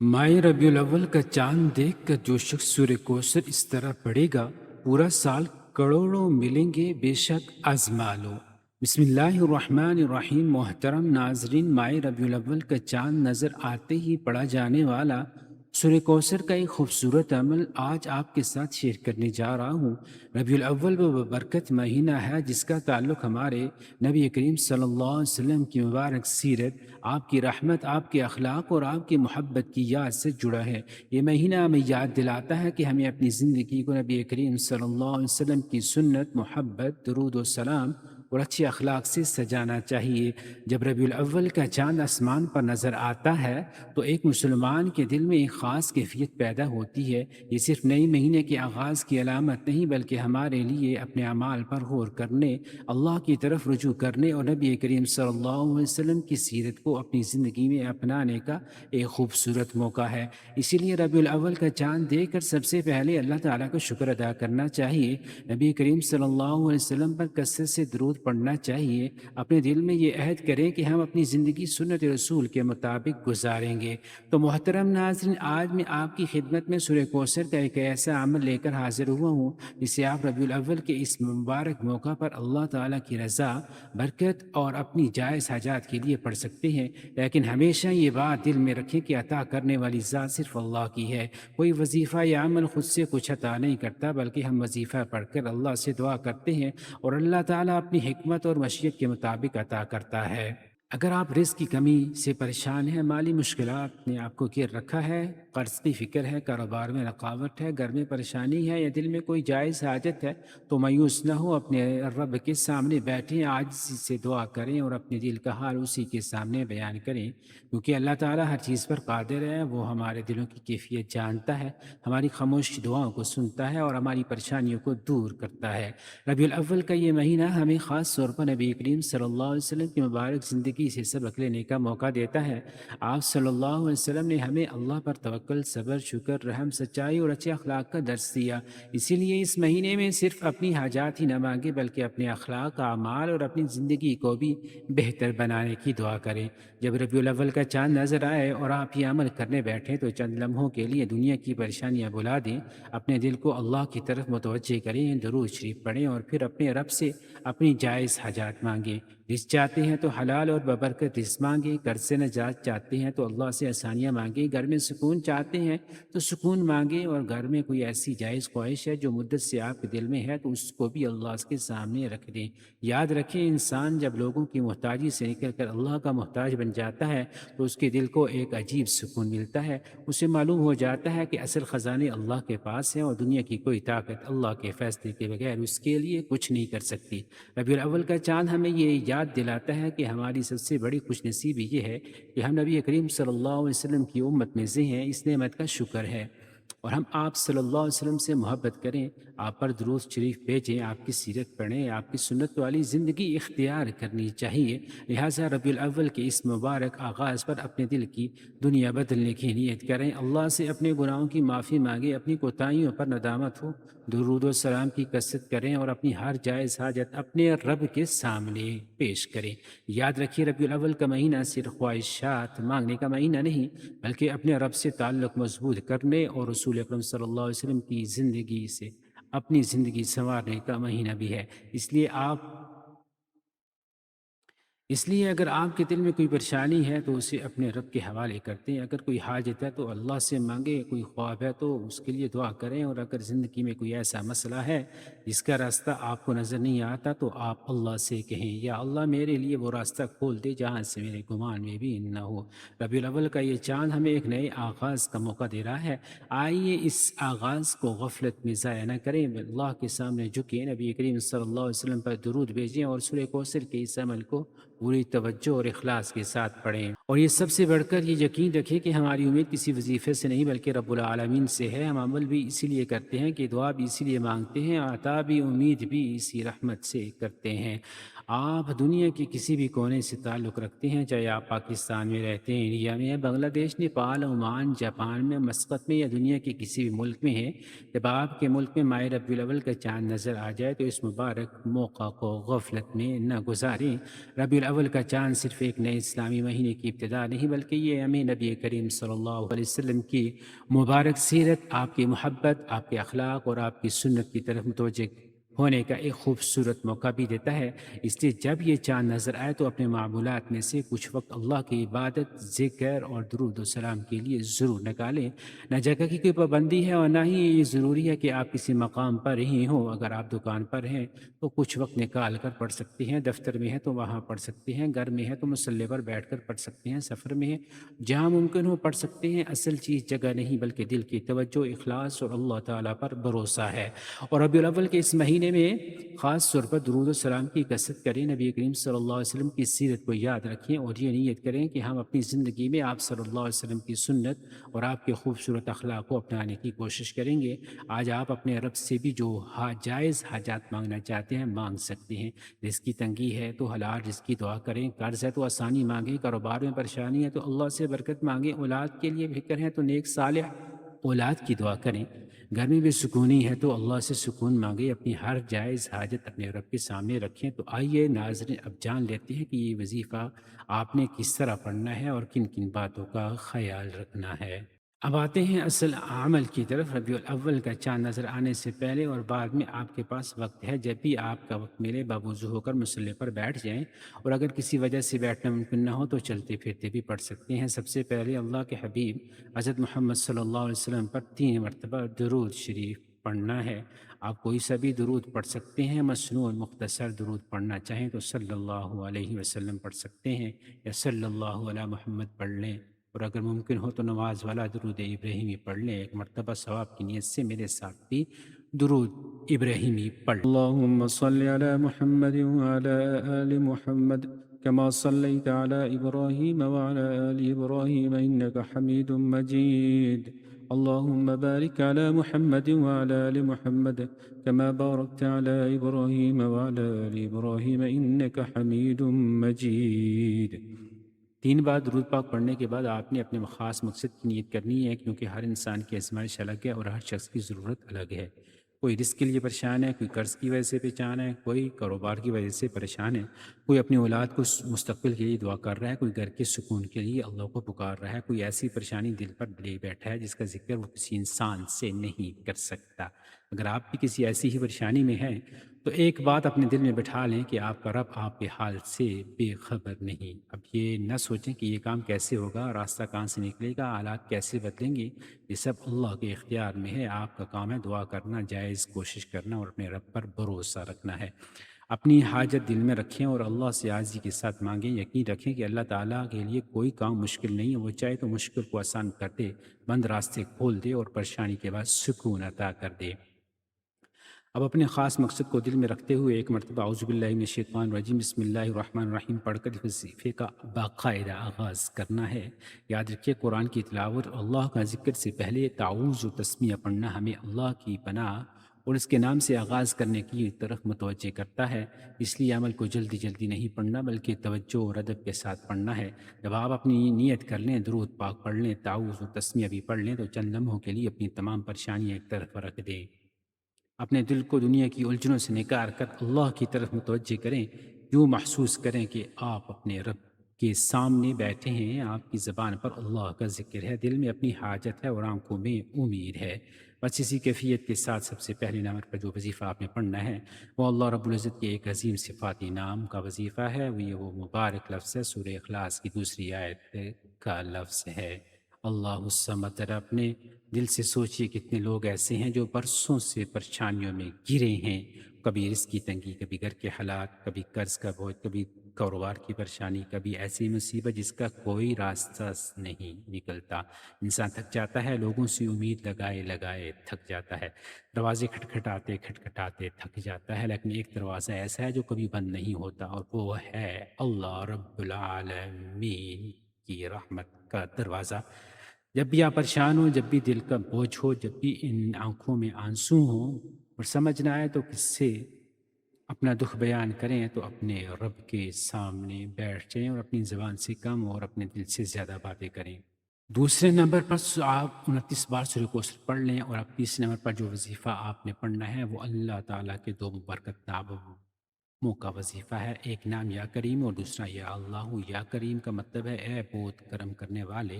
ماہ ربیع الاول کا چاند دیکھ کر جو شخص سورہ کوثر اس طرح پڑھے گا پورا سال کروڑوں ملیں گے بے شک آزما لو۔ بسم اللہ الرحمن الرحیم۔ محترم ناظرین، ماہ ربیع الاول کا چاند نظر آتے ہی پڑھا جانے والا سورہ کوثر کا ایک خوبصورت عمل آج آپ کے ساتھ شیئر کرنے جا رہا ہوں۔ ربیع الاول وہ ببرکت مہینہ ہے جس کا تعلق ہمارے نبی کریم صلی اللہ علیہ وسلم کی مبارک سیرت، آپ کی رحمت، آپ کے اخلاق اور آپ کی محبت کی یاد سے جڑا ہے۔ یہ مہینہ ہمیں یاد دلاتا ہے کہ ہمیں اپنی زندگی کو نبی کریم صلی اللہ علیہ وسلم کی سنت، محبت، درود و سلام اور اچھے اخلاق سے سجانا چاہیے۔ جب ربیع الاول کا چاند آسمان پر نظر آتا ہے تو ایک مسلمان کے دل میں ایک خاص کیفیت پیدا ہوتی ہے۔ یہ صرف نئے مہینے کے آغاز کی علامت نہیں بلکہ ہمارے لیے اپنے اعمال پر غور کرنے، اللہ کی طرف رجوع کرنے اور نبی کریم صلی اللہ علیہ وسلم کی سیرت کو اپنی زندگی میں اپنانے کا ایک خوبصورت موقع ہے۔ اسی لیے ربیع الاول کا چاند دیکھ کر سب سے پہلے اللہ تعالیٰ کا شکر ادا کرنا چاہیے، نبی کریم صلی اللہ علیہ وسلم پر کثرت سے درود پڑھنا چاہیے۔ اپنے دل میں یہ عہد کریں کہ ہم اپنی زندگی سنت رسول کے مطابق گزاریں گے۔ تو محترم ناظرین، آج میں آپ کی خدمت میں سورہ کوثر کا ایک ایسا عمل لے کر حاضر ہوا ہوں جسے آپ ربیع الاول کے اس مبارک موقع پر اللہ تعالیٰ کی رضا، برکت اور اپنی جائز حاجات کے لیے پڑھ سکتے ہیں۔ لیکن ہمیشہ یہ بات دل میں رکھیں کہ عطا کرنے والی ذات صرف اللہ کی ہے۔ کوئی وظیفہ یا عمل خود سے کچھ عطا نہیں کرتا بلکہ ہم وظیفہ پڑھ کر اللہ سے دعا کرتے ہیں اور اللہ تعالیٰ اپنی حکمت اور مشیت کے مطابق عطا کرتا ہے۔ اگر آپ رزق کی کمی سے پریشان ہیں، مالی مشکلات نے آپ کو گھیر رکھا ہے، قرض کی فکر ہے، کاروبار میں رکاوٹ ہے، گھر میں پریشانی ہے یا دل میں کوئی جائز حاجت ہے، تو مایوس نہ ہو، اپنے رب کے سامنے بیٹھیں، عاجزی سے دعا کریں اور اپنے دل کا حال اسی کے سامنے بیان کریں، کیونکہ اللہ تعالیٰ ہر چیز پر قادر ہے۔ وہ ہمارے دلوں کی کیفیت جانتا ہے، ہماری خاموش دعاؤں کو سنتا ہے اور ہماری پریشانیوں کو دور کرتا ہے۔ ربیع الاول کا یہ مہینہ ہمیں خاص طور پر نبی کریم صلی اللہ علیہ وسلم کی مبارک زندگی سے سبق لینے کا موقع دیتا ہے۔ آپ صلی اللہ علیہ وسلم نے ہمیں اللہ پر توکل، صبر، شکر، رحم، سچائی اور اچھے اخلاق کا درس دیا۔ اسی لیے اس مہینے میں صرف اپنی حاجات ہی نہ مانگیں بلکہ اپنے اخلاق، اعمال اور اپنی زندگی کو بھی بہتر بنانے کی دعا کریں۔ جب ربیع الاول کا چاند نظر آئے اور آپ یہ عمل کرنے بیٹھیں تو چند لمحوں کے لیے دنیا کی پریشانیاں بھلا دیں، اپنے دل کو اللہ کی طرف متوجہ کریں، درود شریف پڑھیں اور پھر اپنے رب سے اپنی جائز حاجات مانگیں۔ رزق چاہتے ہیں تو حلال اور ببرکت رزق مانگیں، قرض سے نجات چاہتے ہیں تو اللہ سے آسانیاں مانگیں، گھر میں سکون چاہتے ہیں تو سکون مانگیں، اور گھر میں کوئی ایسی جائز خواہش ہے جو مدت سے آپ کے دل میں ہے تو اس کو بھی اللہ کے سامنے رکھ دیں۔ یاد رکھیں، انسان جب لوگوں کی محتاجی سے نکل کر اللہ کا محتاج بن جاتا ہے تو اس کے دل کو ایک عجیب سکون ملتا ہے۔ اسے معلوم ہو جاتا ہے کہ اصل خزانے اللہ کے پاس ہیں اور دنیا کی کوئی طاقت اللہ کے فیصلے کے بغیر اس کے لیے کچھ نہیں کر سکتی۔ ربیع الاول کا چاند ہمیں یہ یاد دلاتا ہے کہ ہماری سب سے بڑی خوش نصیبی یہ ہے کہ ہم نبی کریم صلی اللہ علیہ وسلم کی امت میں سے ہیں۔ اس نعمت کا شکر ہے اور ہم آپ صلی اللہ علیہ وسلم سے محبت کریں، آپ پر درود شریف بھیجیں، آپ کی سیرت پڑھیں، آپ کی سنت والی زندگی اختیار کرنی چاہیے۔ لہٰذا ربیع الاول کے اس مبارک آغاز پر اپنے دل کی دنیا بدلنے کی نیت کریں، اللہ سے اپنے گناہوں کی معافی مانگیں، اپنی کوتاہیوں پر ندامت ہو، درود و سلام کی کثرت کریں اور اپنی ہر جائز حاجت اپنے رب کے سامنے پیش کریں۔ یاد رکھیے، ربیع الاول کا مہینہ صرف خواہشات مانگنے کا مہینہ نہیں بلکہ اپنے رب سے تعلق مضبوط کرنے اور رسول اکرم صلی اللہ علیہ وسلم کی زندگی سے اپنی زندگی سنوارنے کا مہینہ بھی ہے۔ اس لیے اگر آپ کے دل میں کوئی پریشانی ہے تو اسے اپنے رب کے حوالے کرتے ہیں، اگر کوئی حاجت ہے تو اللہ سے مانگیں، کوئی خواب ہے تو اس کے لیے دعا کریں، اور اگر زندگی میں کوئی ایسا مسئلہ ہے جس کا راستہ آپ کو نظر نہیں آتا تو آپ اللہ سے کہیں، یا اللہ میرے لیے وہ راستہ کھول دے جہاں سے میرے گمان میں بھی نہ ہو۔ ربیع الاول کا یہ چاند ہمیں ایک نئے آغاز کا موقع دے رہا ہے۔ آئیے اس آغاز کو غفلت میں ضائع نہ کریں، اللہ کے سامنے جھکیں، نبی کریم صلی اللہ علیہ وسلم پر درود بھیجیں اور سورہ کوثر کے اس عمل کو پوری توجہ اور اخلاص کے ساتھ پڑھیں۔ اور یہ سب سے بڑھ کر یہ یقین رکھیں کہ ہماری امید کسی وظیفے سے نہیں بلکہ رب العالمین سے ہے۔ ہم عمل بھی اسی لیے کرتے ہیں کہ دعا بھی اسی لیے مانگتے ہیں، عطا بھی، امید بھی اسی رحمت سے کرتے ہیں۔ آپ دنیا کے کسی بھی کونے سے تعلق رکھتے ہیں، چاہے آپ پاکستان میں رہتے ہیں، انڈیا میں، بنگلہ دیش، نیپال، عمان، جاپان میں، مسقط میں، یا دنیا کے کسی بھی ملک میں ہیں، جب آپ کے ملک میں ماہ ربیع الاول کا چاند نظر آ جائے تو اس مبارک موقع کو غفلت میں نہ گزاریں۔ ربیع الاول کا چاند صرف ایک نئے اسلامی مہینے کی ابتدا نہیں، بلکہ یہ ہمیں نبی کریم صلی اللہ علیہ وسلم کی مبارک سیرت، آپ کی محبت، آپ کے اخلاق اور آپ کی سنت کی طرف متوجہ ہونے کا ایک خوبصورت موقع بھی دیتا ہے۔ اس لیے جب یہ چاند نظر آئے تو اپنے معمولات میں سے کچھ وقت اللہ کی عبادت، ذکر اور درود و سلام کے لیے ضرور نکالیں۔ نہ جگہ کی کوئی پابندی ہے اور نہ ہی یہ ضروری ہے کہ آپ کسی مقام پر ہی ہوں۔ اگر آپ دکان پر ہیں تو کچھ وقت نکال کر پڑھ سکتے ہیں، دفتر میں ہے تو وہاں پڑھ سکتے ہیں، گھر میں ہے تو مصلی پر بیٹھ کر پڑھ سکتے ہیں، سفر میں ہے جہاں ممکن ہو پڑھ سکتے ہیں۔ اصل چیز جگہ نہیں بلکہ دل کی توجہ، اخلاص اور اللہ تعالیٰ پر بھروسہ ہے۔ اور ربیع الاول کے اس مہینے میں خاص طور پر درود و سلام کی کثرت کریں، نبی کریم صلی اللہ علیہ وسلم کی سیرت کو یاد رکھیں اور یہ نیت کریں کہ ہم اپنی زندگی میں آپ صلی اللہ علیہ وسلم کی سنت اور آپ کے خوبصورت اخلاق کو اپنانے کی کوشش کریں گے۔ آج آپ اپنے رب سے بھی جو جائز حاجات مانگنا چاہتے ہیں مانگ سکتے ہیں۔ رزق کی تنگی ہے تو حلال رزق کی دعا کریں، قرض ہے تو آسانی مانگیں، کاروبار میں پریشانی ہے تو اللہ سے برکت مانگیں، اولاد کے لیے فکر ہے تو نیک صالح اولاد کی دعا کریں، گھر میں بھی سکونی ہے تو اللہ سے سکون مانگے، اپنی ہر جائز حاجت اپنے رب کے سامنے رکھیں۔ تو آئیے ناظرین اب جان لیتے ہیں کہ یہ وظیفہ آپ نے کس طرح پڑھنا ہے اور کن کن باتوں کا خیال رکھنا ہے۔ اب آتے ہیں اصل عمل کی طرف۔ ربیع الاول کا چاند نظر آنے سے پہلے اور بعد میں آپ کے پاس وقت ہے، جب بھی آپ کا وقت ملے باوضو ہو کر مصلی پر بیٹھ جائیں، اور اگر کسی وجہ سے بیٹھنا ممکن نہ ہو تو چلتے پھرتے بھی پڑھ سکتے ہیں۔ سب سے پہلے اللہ کے حبیب حضرت محمد صلی اللہ علیہ وسلم پر 3 مرتبہ درود شریف پڑھنا ہے۔ آپ کوئی سا بھی درود پڑھ سکتے ہیں، مصنون مختصر درود پڑھنا چاہیں تو صلی اللہ علیہ وسلم پڑھ سکتے ہیں یا صلی اللہ علی محمد پڑھ لیں، اور اگر ممکن ہو تو نماز والا درود ابراہیمی پڑھ لیں۔ ایک مرتبہ ثواب کی نیت سے میرے ساتھ بھی درود ابراہیمی پڑھ لیں۔ اللہم صلی علی محمد وعلی آل محمد كما صليت على إبراهيم وعلى آل إبراهيم إنك حميد مجيد. اللهم بارك على محمد وعلى آل محمد كما باركت على إبراهيم وعلى آل إبراهيم إنك حميد مجيد. 3 بار درود پاک پڑھنے کے بعد آپ نے اپنے خاص مقصد کی نیت کرنی ہے، کیونکہ ہر انسان کی آزمائش الگ ہے اور ہر شخص کی ضرورت الگ ہے۔ کوئی رزق کے لیے پریشان ہے، کوئی قرض کی وجہ سے پریشان ہے، کوئی کاروبار کی وجہ سے پریشان ہے، کوئی اپنی اولاد کو مستقبل کے لیے دعا کر رہا ہے، کوئی گھر کے سکون کے لیے اللہ کو پکار رہا ہے، کوئی ایسی پریشانی دل پر لے بیٹھا ہے جس کا ذکر وہ کسی انسان سے نہیں کر سکتا۔ اگر آپ بھی کسی ایسی ہی پریشانی میں ہیں تو ایک بات اپنے دل میں بٹھا لیں کہ آپ کا رب آپ کے حال سے بے خبر نہیں۔ اب یہ نہ سوچیں کہ یہ کام کیسے ہوگا، راستہ کہاں سے نکلے گا، حالات کیسے بدلیں گے، یہ سب اللہ کے اختیار میں ہے۔ آپ کا کام ہے دعا کرنا، جائز کوشش کرنا اور اپنے رب پر بھروسہ رکھنا ہے۔ اپنی حاجت دل میں رکھیں اور اللہ سے عاجزی کے ساتھ مانگیں۔ یقین رکھیں کہ اللہ تعالیٰ کے لیے کوئی کام مشکل نہیں ہے، وہ چاہے تو مشکل کو آسان کر دے، بند راستے کھول دے اور پریشانی کے بعد سکون عطا کر دے۔ اب اپنے خاص مقصد کو دل میں رکھتے ہوئے ایک مرتبہ اعوذ باللہ من الشیطان الرجیم بسم اللہ الرحمن الرحیم پڑھ کر اس وظیفے کا باقاعدہ آغاز کرنا ہے۔ یاد رکھیے قرآن کی تلاوت اور اللہ کا ذکر سے پہلے تعوذ و تسمیہ پڑھنا ہمیں اللہ کی پناہ اور اس کے نام سے آغاز کرنے کی طرف متوجہ کرتا ہے۔ اس لیے عمل کو جلدی جلدی نہیں پڑھنا بلکہ توجہ اور ادب کے ساتھ پڑھنا ہے۔ جب آپ اپنی نیت کر لیں، درود پاک پڑھ لیں، تعوذ و تسمیہ بھی پڑھ لیں تو چند لمحوں کے لیے اپنی تمام پریشانیاں ایک طرف رکھ دیں۔ اپنے دل کو دنیا کی الجھنوں سے نکال کر اللہ کی طرف متوجہ کریں۔ یوں محسوس کریں کہ آپ اپنے رب کے سامنے بیٹھے ہیں، آپ کی زبان پر اللہ کا ذکر ہے، دل میں اپنی حاجت ہے اور آنکھوں میں امید ہے۔ بس اسی کیفیت کے ساتھ سب سے پہلے نمبر پر جو وظیفہ آپ نے پڑھنا ہے وہ اللہ رب العزت کے ایک عظیم صفاتی نام کا وظیفہ ہے۔ وہ مبارک لفظ ہے، سورہ اخلاص کی دوسری آیت کا لفظ ہے اللہ الصمد۔ ذرا اپنے دل سے سوچئے کتنے لوگ ایسے ہیں جو برسوں سے پریشانیوں میں گرے ہیں، کبھی رزق کی تنگی، کبھی گھر کے حالات، کبھی قرض کا بوجھ، کبھی کاروبار کی پریشانی، کبھی ایسی مصیبت جس کا کوئی راستہ نہیں نکلتا۔ انسان تھک جاتا ہے، لوگوں سے امید لگائے لگائے تھک جاتا ہے، دروازے کھٹکھٹاتے کھٹکھٹاتے تھک جاتا ہے، لیکن ایک دروازہ ایسا ہے جو کبھی بند نہیں ہوتا اور وہ ہے اللہ رب العالمین کی رحمت کا دروازہ۔ جب بھی آپ پریشان ہوں، جب بھی دل کا بوجھ ہو، جب بھی ان آنکھوں میں آنسو ہوں اور سمجھ نہ آئے تو کس سے اپنا دکھ بیان کریں تو اپنے رب کے سامنے بیٹھ جائیں اور اپنی زبان سے کم اور اپنے دل سے زیادہ باتیں کریں۔ دوسرے نمبر پر آپ 29 بار سورہ کوثر پڑھ لیں، اور اب تیسرے نمبر پر جو وظیفہ آپ نے پڑھنا ہے وہ اللہ تعالیٰ کے دو مبارکت ناموں کا وظیفہ ہے۔ ایک نام یا کریم اور دوسرا یا اللہ۔ یا کریم کا مطلب ہے اے بہت کرم کرنے والے،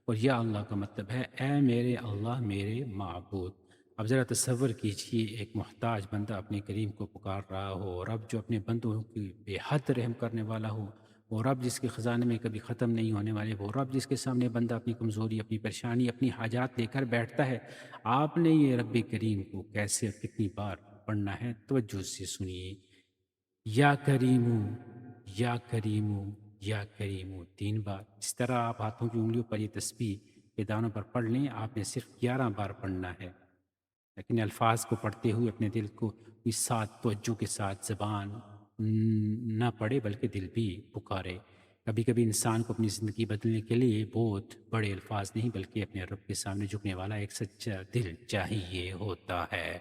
اور یا اللہ کا مطلب ہے اے میرے اللہ میرے معبود۔ اب ذرا تصور کیجئے ایک محتاج بندہ اپنے کریم کو پکار رہا ہو، رب جو اپنے بندوں کی بے حد رحم کرنے والا ہو، وہ رب جس کے خزانے میں کبھی ختم نہیں ہونے والے، وہ رب جس کے سامنے بندہ اپنی کمزوری، اپنی پریشانی، اپنی حاجات لے کر بیٹھتا ہے۔ آپ نے یہ رب کریم کو کیسے اور کتنی بار پڑھنا ہے، توجہ سے سنیے۔ یا کریمو، یا کریمو، یا کریمو، 3 بار۔ اس طرح آپ ہاتھوں کی انگلیوں پر یہ تسبیح کے دانوں پر پڑھ لیں۔ آپ نے صرف 11 بار پڑھنا ہے، لیکن الفاظ کو پڑھتے ہوئے اپنے دل کو اس ساتھ توجہ کے ساتھ زبان نہ پڑھے بلکہ دل بھی پکارے۔ کبھی کبھی انسان کو اپنی زندگی بدلنے کے لیے بہت بڑے الفاظ نہیں بلکہ اپنے رب کے سامنے جھکنے والا ایک سچا دل چاہیے ہوتا ہے۔